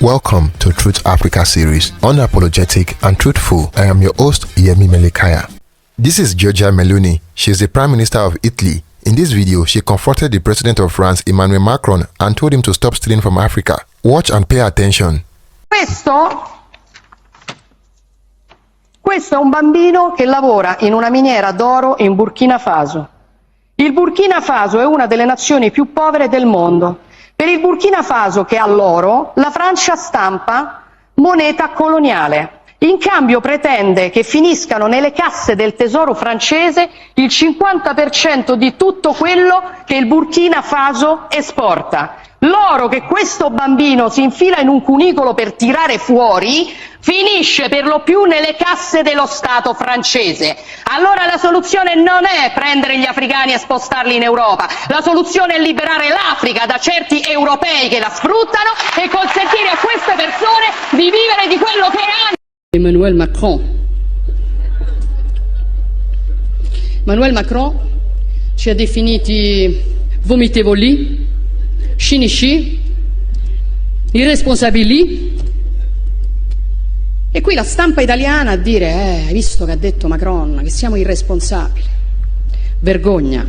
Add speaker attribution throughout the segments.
Speaker 1: Welcome to Truth Africa series, unapologetic and truthful. I am your host, Yemi Melekaya. This is Giorgia Meloni. She is the Prime Minister of Italy. In this video, she confronted the President of France Emmanuel Macron and told him to stop stealing from Africa. Watch and pay attention.
Speaker 2: Questo è un bambino che lavora in una miniera d'oro in Burkina Faso. Il Burkina Faso è una delle nazioni più povere del mondo. Per il Burkina Faso, che ha l'oro, la Francia stampa moneta coloniale. In cambio pretende che finiscano nelle casse del tesoro francese il 50% di tutto quello che il Burkina Faso esporta. L'oro che questo bambino si infila in un cunicolo per tirare fuori finisce per lo più nelle casse dello Stato francese. Allora la soluzione non è prendere gli africani e spostarli in Europa, la soluzione è liberare l'Africa da certi europei che la sfruttano e consentire a queste persone di vivere di quello che hanno.
Speaker 3: Emmanuel Macron. Emmanuel Macron ci ha definiti vomitevoli, cinici, irresponsabili, e qui la stampa italiana a dire hai visto che ha detto Macron, che siamo irresponsabili. Vergogna.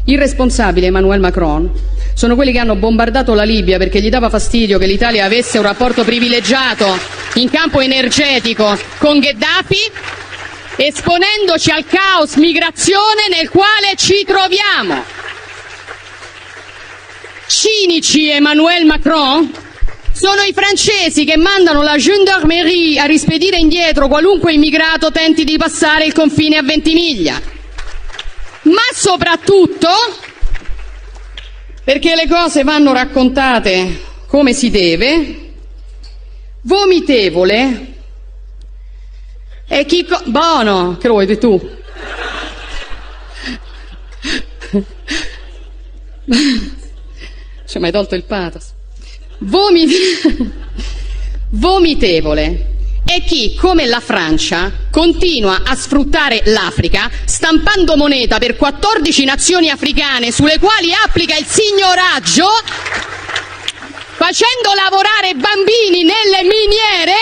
Speaker 3: Irresponsabili Emmanuel Macron sono quelli che hanno bombardato la Libia perché gli dava fastidio che l'Italia avesse un rapporto privilegiato in campo energetico con Gheddafi, esponendoci al caos migrazione nel quale ci troviamo. Cinici Emmanuel Macron sono i francesi che mandano la gendarmerie a rispedire indietro qualunque immigrato tenti di passare il confine a Ventimiglia. Ma soprattutto, perché le cose vanno raccontate come si deve, vomitevole è chi... Buono, che lo vuoi tu? Ci hai mai tolto il pathos? Vomitevole è chi, come la Francia, continua a sfruttare l'Africa stampando moneta per 14 nazioni africane sulle quali applica il signoraggio, facendo lavorare bambini nelle miniere,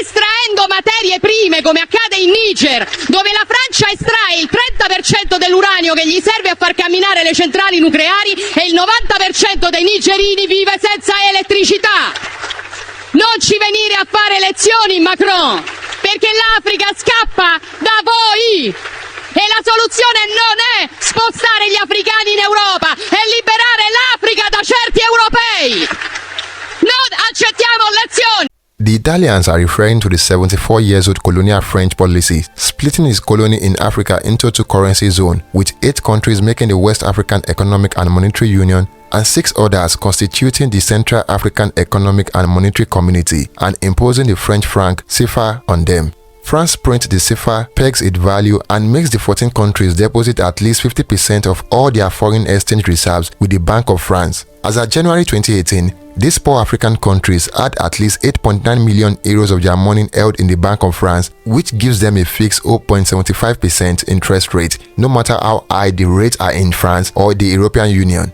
Speaker 3: estraendo materie prime come accade in Niger, dove la Francia estrae il 30% dell'uranio che gli serve a far camminare le centrali nucleari e il 90% dei nigerini vive senza elettricità. Non ci venire a fare lezioni, Macron, perché l'Africa scappa da voi e la soluzione non è spostare gli africani in Europa, è liberare l'Africa da certi europei. Non accettiamo lezioni.
Speaker 1: The Italians are referring to the 74-years-old colonial French policy, splitting its colony in Africa into two currency zones, with 8 countries making the West African Economic and Monetary Union and 6 others constituting the Central African Economic and Monetary Community, and imposing the French franc CFA on them. France prints the CFA, pegs its value, and makes the 14 countries deposit at least 50% of all their foreign exchange reserves with the Bank of France. As of January 2018, these poor African countries had at least 8.9 million euros of their money held in the Bank of France, which gives them a fixed 0.75% interest rate, no matter how high the rates are in France or the European Union.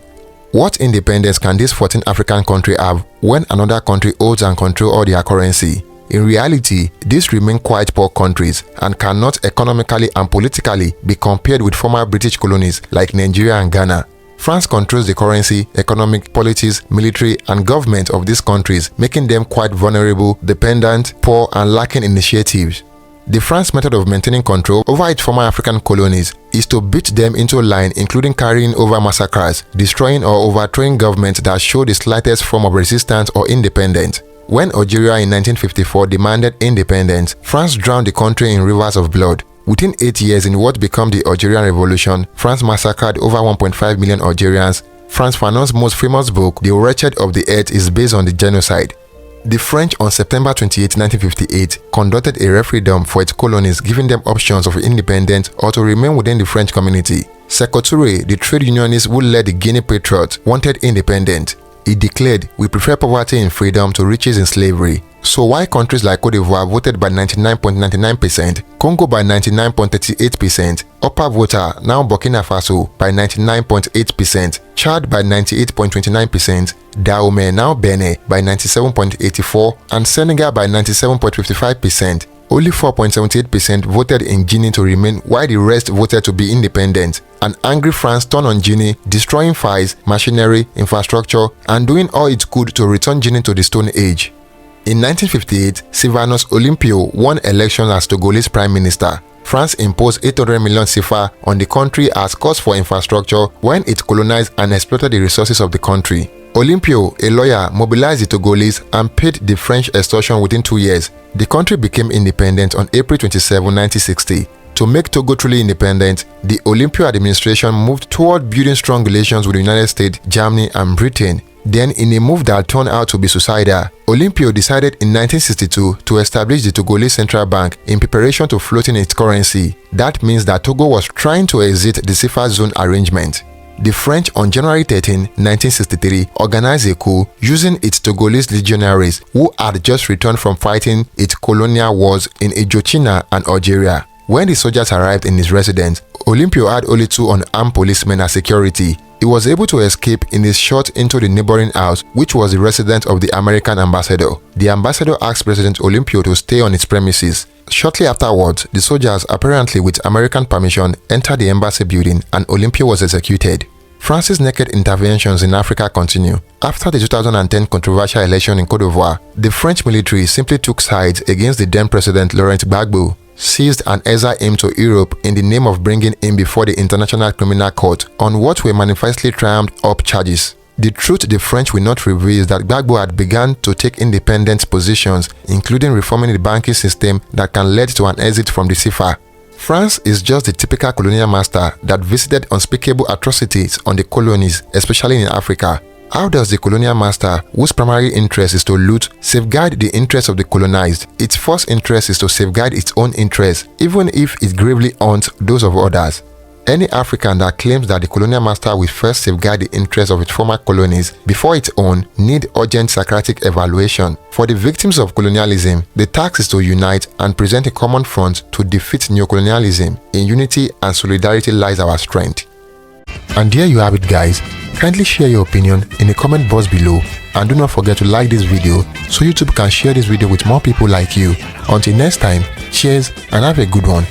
Speaker 1: What independence can this 14 African country have when another country owns and controls all their currency? In reality, these remain quite poor countries and cannot economically and politically be compared with former British colonies like Nigeria and Ghana. France controls the currency, economic, politics, military, and government of these countries, making them quite vulnerable, dependent, poor, and lacking initiatives. The France method of maintaining control over its former African colonies is to beat them into line, including carrying over massacres, destroying or overthrowing governments that show the slightest form of resistance or independence. When Algeria in 1954 demanded independence, France drowned the country in rivers of blood. Within 8 years, in what became the Algerian Revolution, France massacred over 1.5 million Algerians. Franz Fanon's most famous book, The Wretched of the Earth, is based on the genocide. The French, on September 28, 1958, conducted a referendum for its colonies, giving them options of independence or to remain within the French community. Sékou Touré, the trade unionist who led the Guinea Patriots, wanted independence. He declared, "We prefer poverty in freedom to riches in slavery." So while countries like Cote d'Ivoire voted by 99.99%, Congo by 99.38%, Upper Volta, now Burkina Faso, by 99.8%, Chad by 98.29%, Dahomey, now Benin, by 97.84%, and Senegal by 97.55%. Only 4.78% voted in Guinea to remain, while the rest voted to be independent. An angry France turned on Guinea, destroying files, machinery, infrastructure, and doing all it could to return Guinea to the Stone Age. In 1958, Sylvanus Olympio won elections as Togolese Prime Minister. France imposed 800 million CFA on the country as cost for infrastructure when it colonized and exploited the resources of the country. Olympio, a lawyer, mobilized the Togolese and paid the French extortion within 2 years. The country became independent on April 27, 1960. To make Togo truly independent, the Olympio administration moved toward building strong relations with the United States, Germany, and Britain. Then, in a move that turned out to be suicidal, Olympio decided in 1962 to establish the Togolese Central Bank in preparation to floating its currency. That means that Togo was trying to exit the CFA zone arrangement. The French on January 13, 1963 organized a coup using its Togolese legionaries who had just returned from fighting its colonial wars in Indochina and Algeria. When the soldiers arrived in his residence, Olympio had only 2 unarmed policemen as security. He was able to escape in his shot into the neighboring house, which was the residence of the American ambassador. The ambassador asked President Olympio to stay on its premises. Shortly afterwards, the soldiers, apparently with American permission, entered the embassy building and Olympio was executed. France's naked interventions in Africa continue. After the 2010 controversial election in Cote d'Ivoire, the French military simply took sides against the then President Laurent Gbagbo, seized and exiled him to Europe in the name of bringing him before the International Criminal Court on what were manifestly trammed-up charges. The truth the French will not reveal is that Gbagbo had begun to take independent positions, including reforming the banking system that can lead to an exit from the CFA. France is just the typical colonial master that visited unspeakable atrocities on the colonies, especially in Africa. How does the colonial master, whose primary interest is to loot, safeguard the interests of the colonized? Its first interest is to safeguard its own interests, even if it gravely haunts those of others. Any African that claims that the colonial master will first safeguard the interests of its former colonies before its own need urgent Socratic evaluation. For the victims of colonialism, the task is to unite and present a common front to defeat neocolonialism. In unity and solidarity lies our strength. And there you have it, guys. Kindly share your opinion in the comment box below and do not forget to like this video so YouTube can share this video with more people like you. Until next time, cheers and have a good one.